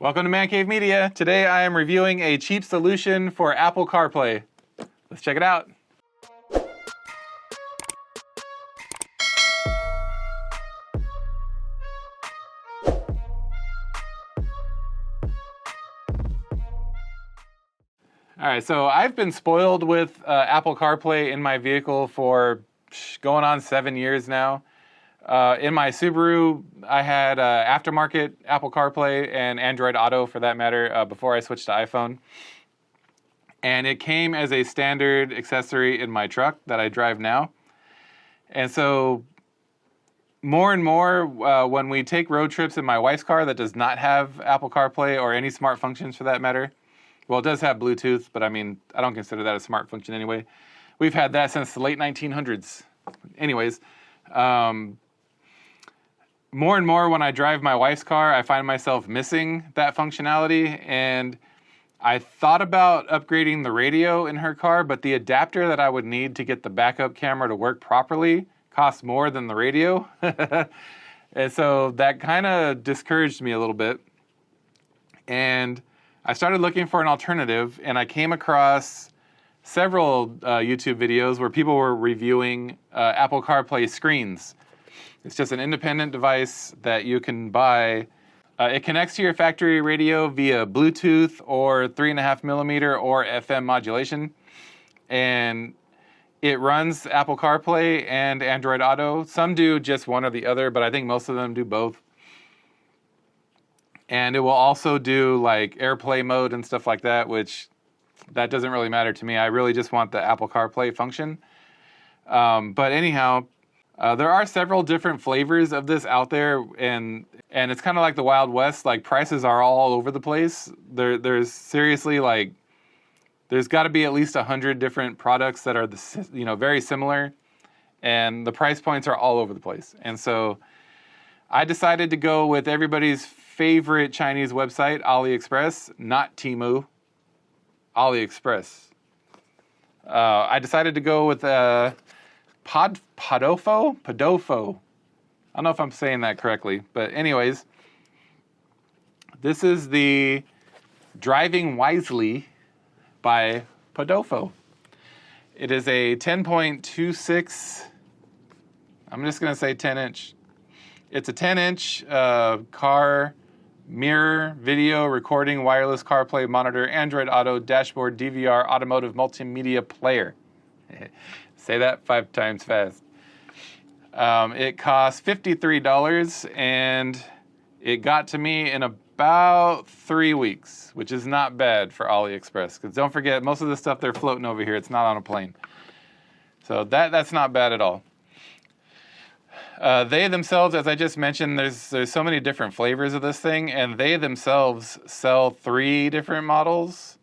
Welcome to Man Cave Media. Today I am reviewing a cheap solution for Apple Carplay. Let's check it out. Alright, so I've been spoiled with Apple Carplay in my vehicle for going on 7 years now. In my Subaru, I had aftermarket Apple CarPlay and Android Auto, for that matter, before I switched to iPhone. And it came as a standard accessory in my truck that I drive now. And so, more and more, when we take road trips in my wife's car that does not have Apple CarPlay or any smart functions for that matter, well, it does have Bluetooth, but I mean, I don't consider that a smart function anyway. We've had that since the late 1900s. Anyways, more and more when I drive my wife's car, I find myself missing that functionality, and I thought about upgrading the radio in her car, but the adapter that I would need to get the backup camera to work properly costs more than the radio. And so that kind of discouraged me a little bit. And I started looking for an alternative, and I came across several YouTube videos where people were reviewing Apple CarPlay screens. It's just an independent device that you can buy. It connects to your factory radio via Bluetooth or 3.5mm or FM modulation. And it runs Apple CarPlay and Android Auto. Some do just one or the other, but I think most of them do both. And it will also do like AirPlay mode and stuff like that, which that doesn't really matter to me. I really just want the Apple CarPlay function. But anyhow, there are several different flavors of this out there, and it's kind of like the Wild West. Like, prices are all over the place. There's seriously, like, there's got to be at least 100 different products that are very similar, and the price points are all over the place. And so I decided to go with everybody's favorite Chinese website, Alieexpress, not Temu, Alieexpress. I decided to go with Podofo? Podofo. I don't know if I'm saying that correctly, but anyways, this is the Driving Wisely by Podofo. It is a 10.26, I'm just going to say 10-inch. It's a 10-inch car mirror, video, recording, wireless CarPlay monitor, Android Auto, dashboard, DVR, automotive multimedia player. Say that 5 times fast. It cost $53, and it got to me in about 3 weeks, which is not bad for AliExpress. Because don't forget, most of the stuff they're floating over here, it's not on a plane. So that's not bad at all. They themselves, as I just mentioned, there's so many different flavors of this thing, and they themselves sell 3 different models.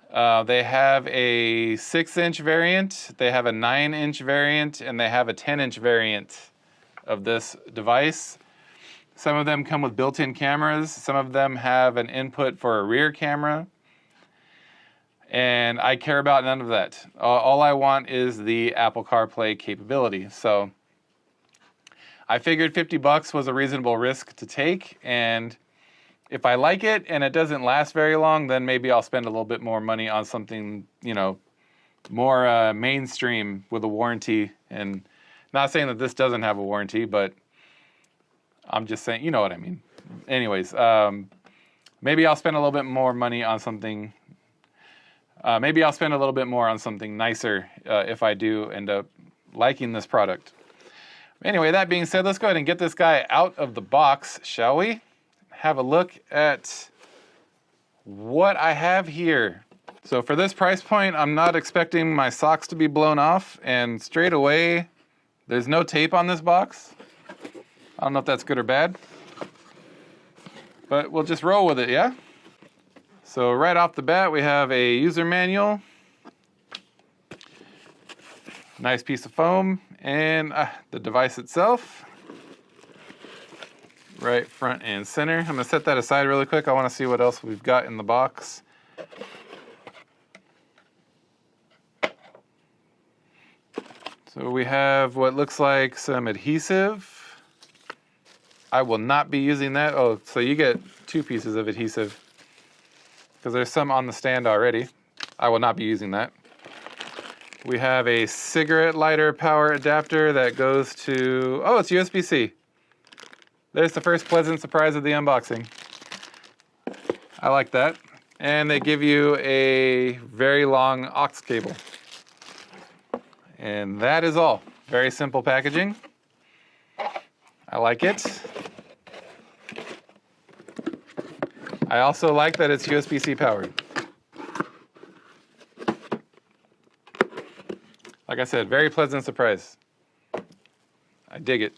They have a 6-inch variant, they have a 9-inch variant, and they have a 10-inch variant of this device. Some of them come with built-in cameras. Some of them have an input for a rear camera. And I care about none of that. All I want is the Apple CarPlay capability. So I figured $50 was a reasonable risk to take, and if I like it and it doesn't last very long, then maybe I'll spend a little bit more money on something, more mainstream with a warranty. And not saying that this doesn't have a warranty, but I'm just saying, you know what I mean. Anyways, maybe I'll spend a little bit more money on something. Maybe I'll spend a little bit more on something nicer if I do end up liking this product. Anyway, that being said, let's go ahead and get this guy out of the box, shall we? Have a look at what I have here. So for this price point, I'm not expecting my socks to be blown off, and straight away, there's no tape on this box. I don't know if that's good or bad, but we'll just roll with it, yeah? So right off the bat, we have a user manual, nice piece of foam, and the device itself. Right front and center. I'm going to set that aside really quick. I want to see what else we've got in the box. So we have what looks like some adhesive. I will not be using that. Oh, so you get 2 pieces of adhesive because there's some on the stand already. I will not be using that. We have a cigarette lighter power adapter that goes to, oh, it's USB-C. There's the first pleasant surprise of the unboxing. I like that. And they give you a very long aux cable. And that is all. Very simple packaging. I like it. I also like that it's USB-C powered. Like I said, very pleasant surprise. I dig it.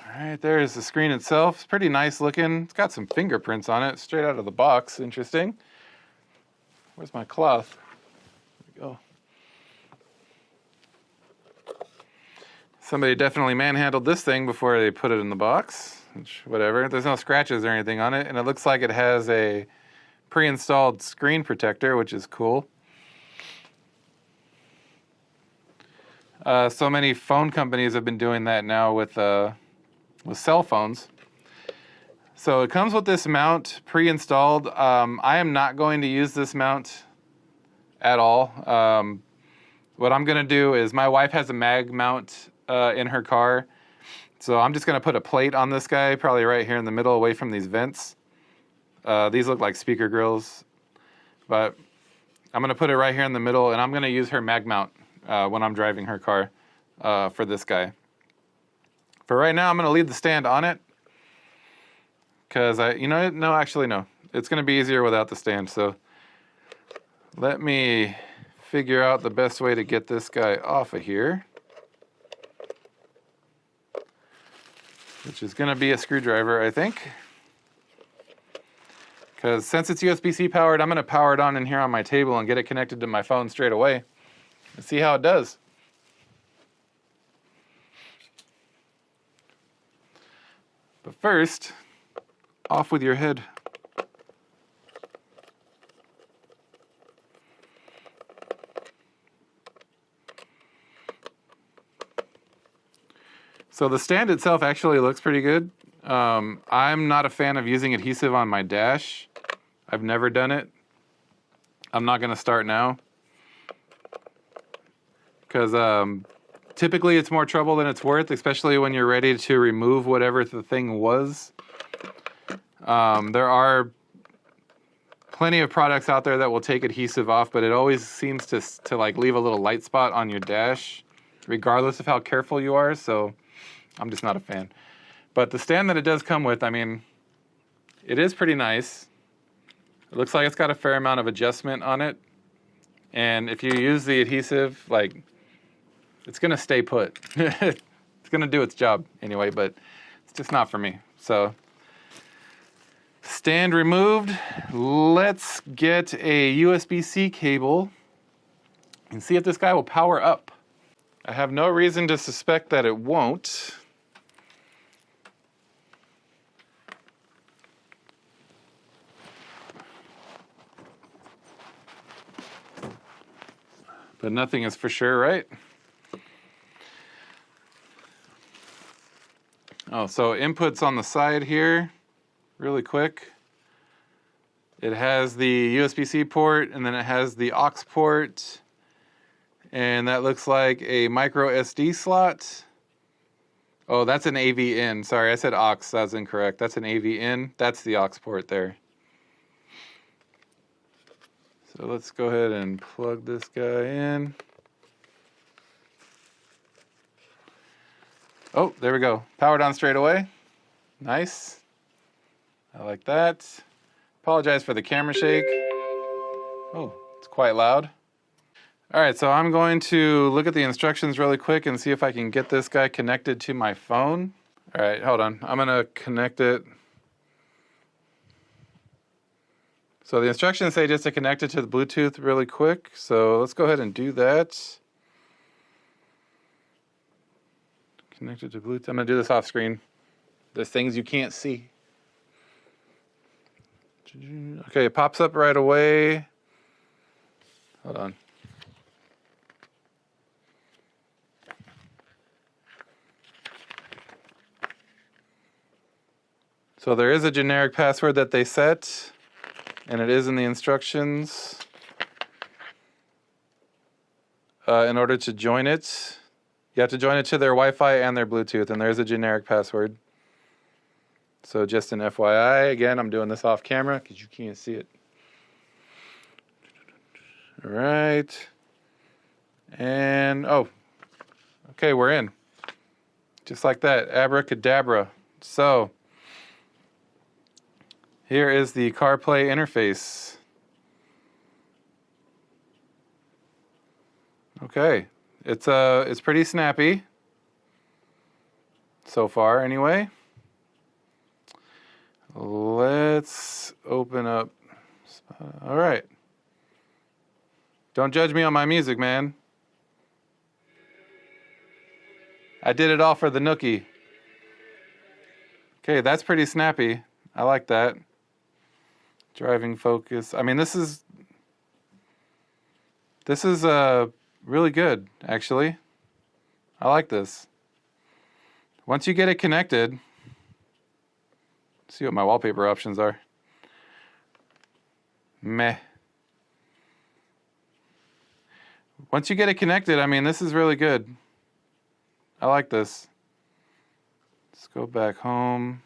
All right, there's the screen itself. It's pretty nice looking. It's got some fingerprints on it, straight out of the box. Interesting. Where's my cloth? There we go. Somebody definitely manhandled this thing before they put it in the box. Which, whatever. There's no scratches or anything on it, and it looks like it has a pre-installed screen protector, which is cool. So many phone companies have been doing that now with cell phones. So it comes with this mount pre-installed. I am not going to use this mount at all. What I'm going to do is my wife has a mag mount in her car. So I'm just going to put a plate on this guy, probably right here in the middle away from these vents. These look like speaker grills. But I'm going to put it right here in the middle, and I'm going to use her mag mount when I'm driving her car for this guy. For right now, I'm going to leave the stand on it. Because no. It's going to be easier without the stand. So let me figure out the best way to get this guy off of here. Which is going to be a screwdriver, I think. Because since it's USB-C powered, I'm going to power it on in here on my table and get it connected to my phone straight away. Let's see how it does. But first, off with your head. So the stand itself actually looks pretty good. I'm not a fan of using adhesive on my dash. I've never done it. I'm not going to start now. Because typically it's more trouble than it's worth, especially when you're ready to remove whatever the thing was. There are plenty of products out there that will take adhesive off, but it always seems to like leave a little light spot on your dash, regardless of how careful you are. So I'm just not a fan. But the stand that it does come with, I mean, it is pretty nice. It looks like it's got a fair amount of adjustment on it. And if you use the adhesive, like, it's going to stay put. It's going to do its job anyway, but it's just not for me. So, stand removed. Let's get a USB-C cable and see if this guy will power up. I have no reason to suspect that it won't. But nothing is for sure, right? Oh, so inputs on the side here, really quick. It has the USB-C port, and then it has the aux port. And that looks like a micro SD slot. Oh, that's an AV in. Sorry, I said aux. That's incorrect. That's an AV in. That's the aux port there. So let's go ahead and plug this guy in. Oh, there we go. Powered on straight away. Nice. I like that. Apologize for the camera shake. Oh, it's quite loud. All right, so I'm going to look at the instructions really quick and see if I can get this guy connected to my phone. All right, hold on. I'm going to connect it. So the instructions say just to connect it to the Bluetooth really quick. So let's go ahead and do that. Connect it to Bluetooth. I'm going to do this off screen. There's things you can't see. Okay, it pops up right away. Hold on. So there is a generic password that they set, and it is in the instructions. In order to join it, you have to join it to their Wi-Fi and their Bluetooth, and there's a generic password. So just an FYI, again, I'm doing this off camera because you can't see it. All right. And, oh, okay, we're in. Just like that, abracadabra. So, here is the CarPlay interface. Okay, it's pretty snappy so far anyway. Let's open up. All right. Don't judge me on my music, man. I did it all for the nookie. Okay, that's pretty snappy. I like that. Driving focus. I mean, this is really good, actually. I like this. Once you get it connected, see what my wallpaper options are. Meh. Once you get it connected, I mean, this is really good. I like this. Let's go back home.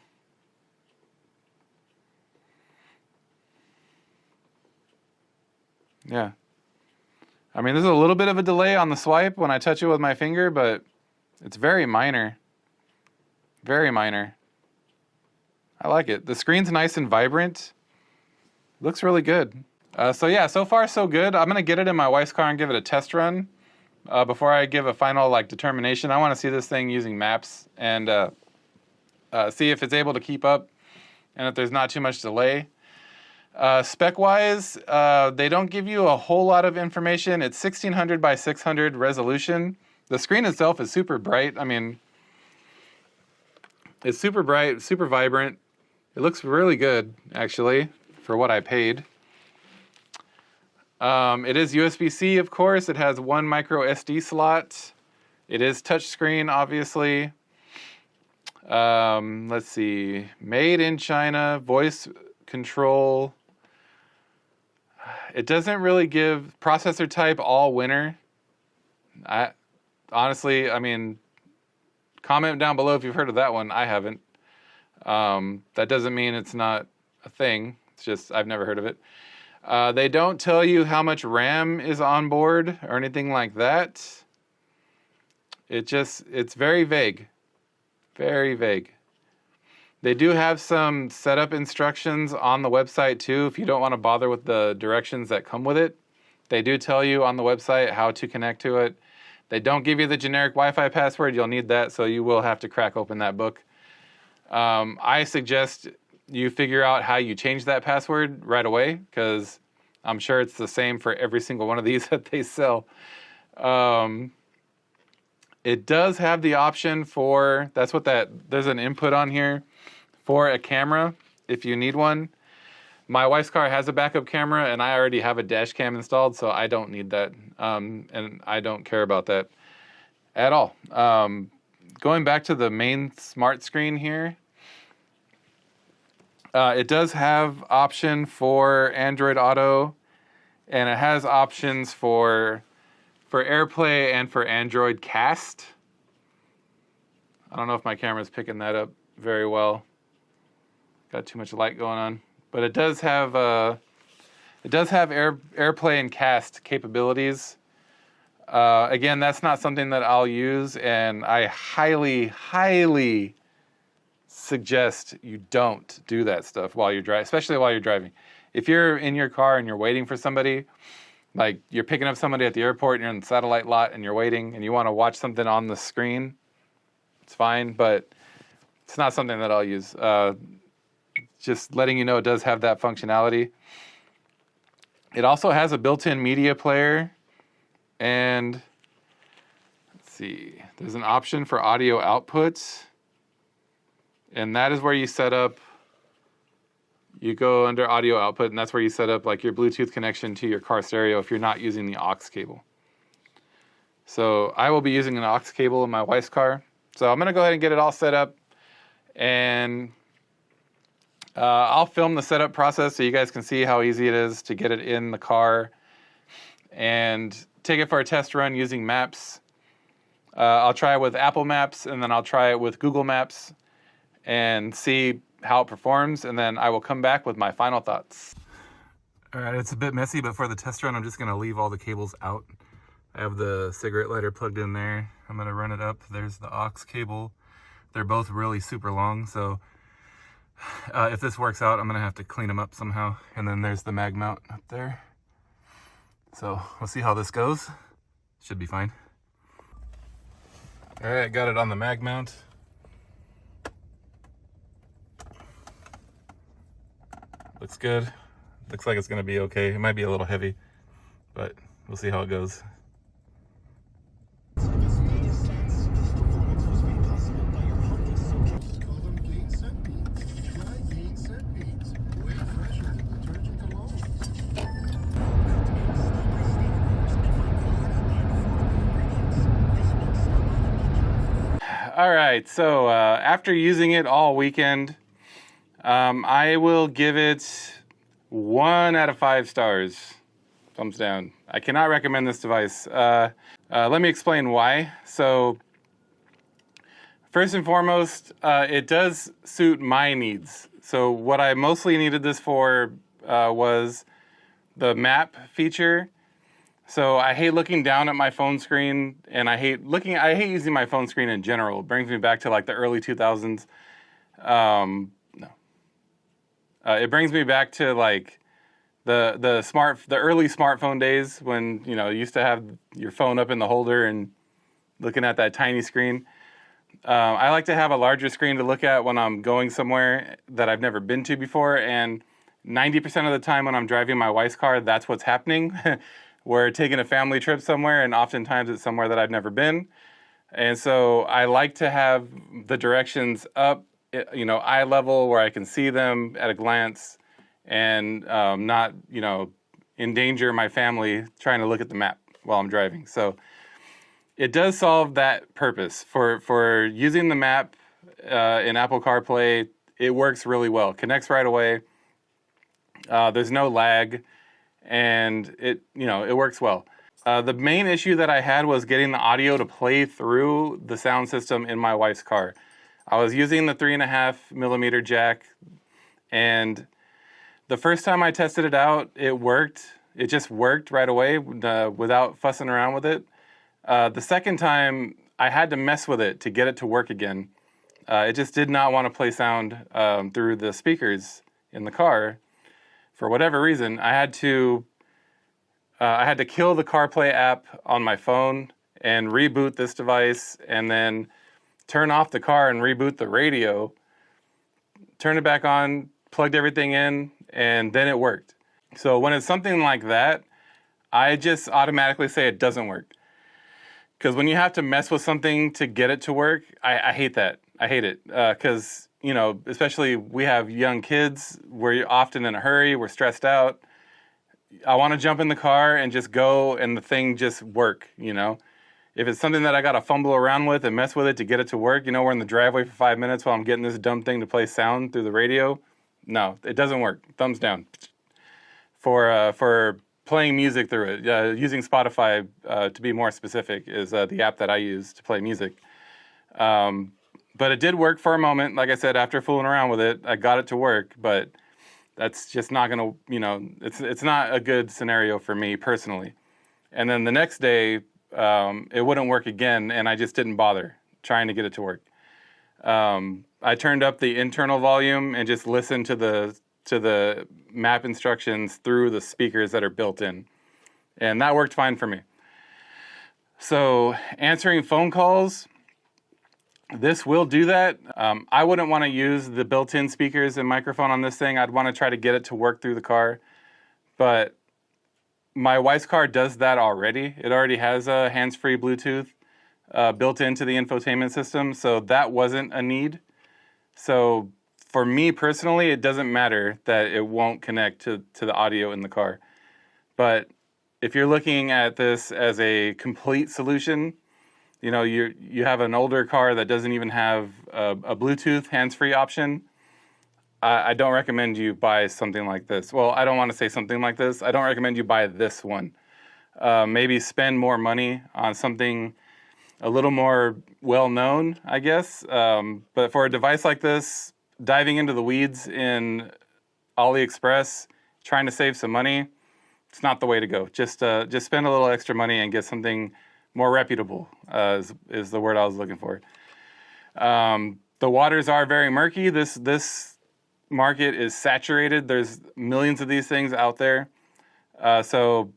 Yeah. I mean, there's a little bit of a delay on the swipe when I touch it with my finger, but it's very minor. Very minor. I like it. The screen's nice and vibrant. Looks really good. So yeah, so far so good. I'm going to get it in my wife's car and give it a test run before I give a final determination. I want to see this thing using maps and see if it's able to keep up and if there's not too much delay. Spec-wise, they don't give you a whole lot of information. It's 1600 by 600 resolution. The screen itself is super bright. I mean, it's super bright, super vibrant. It looks really good, actually, for what I paid. It is USB-C, of course. It has one micro SD slot. It is touchscreen, obviously. Let's see. Made in China, voice control. It doesn't really give processor type all winner. Honestly, I mean, comment down below if you've heard of that one. I haven't. That doesn't mean it's not a thing. It's just I've never heard of it. They don't tell you how much RAM is on board or anything like that. It's very vague. Very vague. They do have some setup instructions on the website too if you don't want to bother with the directions that come with it. They do tell you on the website how to connect to it. They don't give you the generic Wi-Fi password. You'll need that, so you will have to crack open that book. I suggest you figure out how you change that password right away because I'm sure it's the same for every single one of these that they sell. It does have the option for, there's an input on here for a camera if you need one. My wife's car has a backup camera and I already have a dash cam installed, so I don't need that. And I don't care about that at all. Going back to the main smart screen here, it does have option for Android Auto, and it has options for AirPlay and for Android Cast. I don't know if my camera's picking that up very well. Got too much light going on, but it does have AirPlay and Cast capabilities. Again, that's not something that I'll use, and I highly, highly suggest you don't do that stuff while you're driving, especially while you're driving. If you're in your car and you're waiting for somebody, like you're picking up somebody at the airport and you're in the satellite lot and you're waiting and you want to watch something on the screen, it's fine, but it's not something that I'll use. Just letting you know it does have that functionality. It also has a built-in media player, and let's see, there's an option for audio outputs, and that is where you set up you go under audio output, and that's where you set up like your Bluetooth connection to your car stereo if you're not using the aux cable. So I will be using an aux cable in my wife's car. So I'm going to go ahead and get it all set up, and I'll film the setup process so you guys can see how easy it is to get it in the car and take it for a test run using maps. I'll try it with Apple Maps, and then I'll try it with Google Maps and see how it performs, and then I will come back with my final thoughts. All right, it's a bit messy, but for the test run, I'm just going to leave all the cables out. I have the cigarette lighter plugged in there. I'm going to run it up. There's the aux cable. They're both really super long, so if this works out, I'm going to have to clean them up somehow. And then there's the mag mount up there. So we'll see how this goes. Should be fine. All right, got it on the mag mount. Looks good. Looks like it's going to be okay. It might be a little heavy, but we'll see how it goes. All right, so after using it all weekend, I will give it 1 out of 5 stars. Thumbs down. I cannot recommend this device. Let me explain why. So, first and foremost, it does suit my needs. So what I mostly needed this for was the map feature. So I hate looking down at my phone screen, and I hate using my phone screen in general. It brings me back to like the early 2000s. It brings me back to like the early smartphone days when, you know, you used to have your phone up in the holder and looking at that tiny screen. I like to have a larger screen to look at when I'm going somewhere that I've never been to before, and 90% of the time when I'm driving my wife's car, that's what's happening. We're taking a family trip somewhere, and oftentimes it's somewhere that I've never been. And so I like to have the directions up, you know, eye level, where I can see them at a glance and not, you know, endanger my family trying to look at the map while I'm driving. So it does solve that purpose. For using the map in Apple CarPlay, it works really well. Connects right away. There's no lag, and it works well. The main issue that I had was getting the audio to play through the sound system in my wife's car. I was using the 3.5mm jack, and the first time I tested it out, it worked. It just worked right away without fussing around with it. The second time, I had to mess with it to get it to work again. It just did not want to play sound through the speakers in the car. For whatever reason, I had to kill the CarPlay app on my phone and reboot this device, and then turn off the car and reboot the radio, turn it back on, plugged everything in, and then it worked. So when it's something like that, I just automatically say it doesn't work. Because when you have to mess with something to get it to work, I hate that. I hate it. Because, you know, especially we have young kids. We're often in a hurry. We're stressed out. I want to jump in the car and just go and the thing just work, you know. If it's something that I got to fumble around with and mess with it to get it to work, you know, we're in the driveway for 5 minutes while I'm getting this dumb thing to play sound through the radio. No, it doesn't work. Thumbs down. For playing music through it, using Spotify, to be more specific, is the app that I use to play music. But it did work for a moment. Like I said, after fooling around with it, I got it to work, but that's just not going to, you know, it's not a good scenario for me personally. And then the next day, it wouldn't work again, and I just didn't bother trying to get it to work. I turned up the internal volume and just listened to the map instructions through the speakers that are built in, and that worked fine for me. So answering phone calls, this will do that. I wouldn't want to use the built-in speakers and microphone on this thing. I'd want to try to get it to work through the car, but my wife's car does that already. It already has a hands-free Bluetooth built into the infotainment system, so that wasn't a need. So for me personally, it doesn't matter that it won't connect to the audio in the car. But if you're looking at this as a complete solution, you know, you have an older car that doesn't even have a Bluetooth hands-free option, I don't recommend you buy something like this. Well, I don't want to say something like this. I don't recommend you buy this one. Maybe spend more money on something a little more well-known, I guess. But for a device like this, diving into the weeds in Alieexpress, trying to save some money, it's not the way to go. Just spend a little extra money and get something more reputable, is the word I was looking for. The waters are very murky. This market is saturated. There's millions of these things out there. So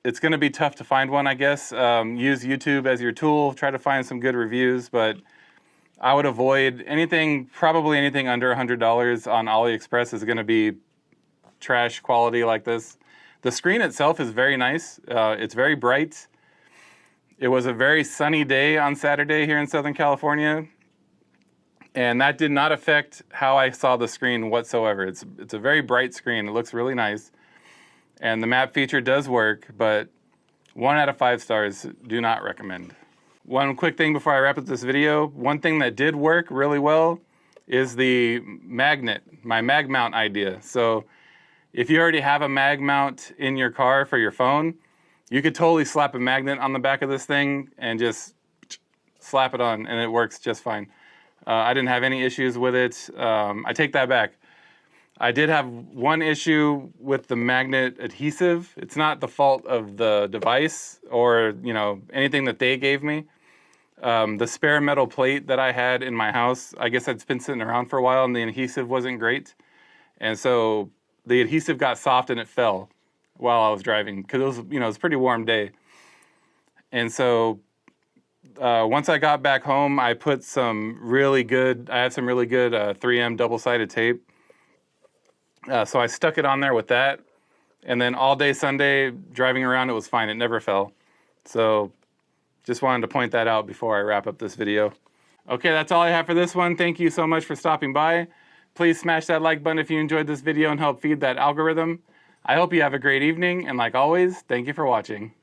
it's going to be tough to find one, I guess. Use YouTube as your tool. Try to find some good reviews, but I would avoid probably anything under $100 on AliExpress is going to be trash quality like this. The screen itself is very nice. It's very bright. It was a very sunny day on Saturday here in Southern California, and that did not affect how I saw the screen whatsoever. It's a very bright screen. It looks really nice, and the map feature does work, but 1 out of 5 stars, do not recommend. One quick thing before I wrap up this video. One thing that did work really well is the magnet, my mag mount idea. So if you already have a mag mount in your car for your phone, you could totally slap a magnet on the back of this thing and just slap it on, and it works just fine. I didn't have any issues with it. I take that back. I did have one issue with the magnet adhesive. It's not the fault of the device or, you know, anything that they gave me. The spare metal plate that I had in my house, I guess it's been sitting around for a while, and the adhesive wasn't great. And so the adhesive got soft and it fell while I was driving because it was, you know, it was a pretty warm day. And so once I got back home, I put some really good 3M double-sided tape. So I stuck it on there with that. And then all day Sunday, driving around, it was fine. It never fell. So just wanted to point that out before I wrap up this video. Okay, that's all I have for this one. Thank you so much for stopping by. Please smash that like button if you enjoyed this video and help feed that algorithm. I hope you have a great evening, and like always, thank you for watching.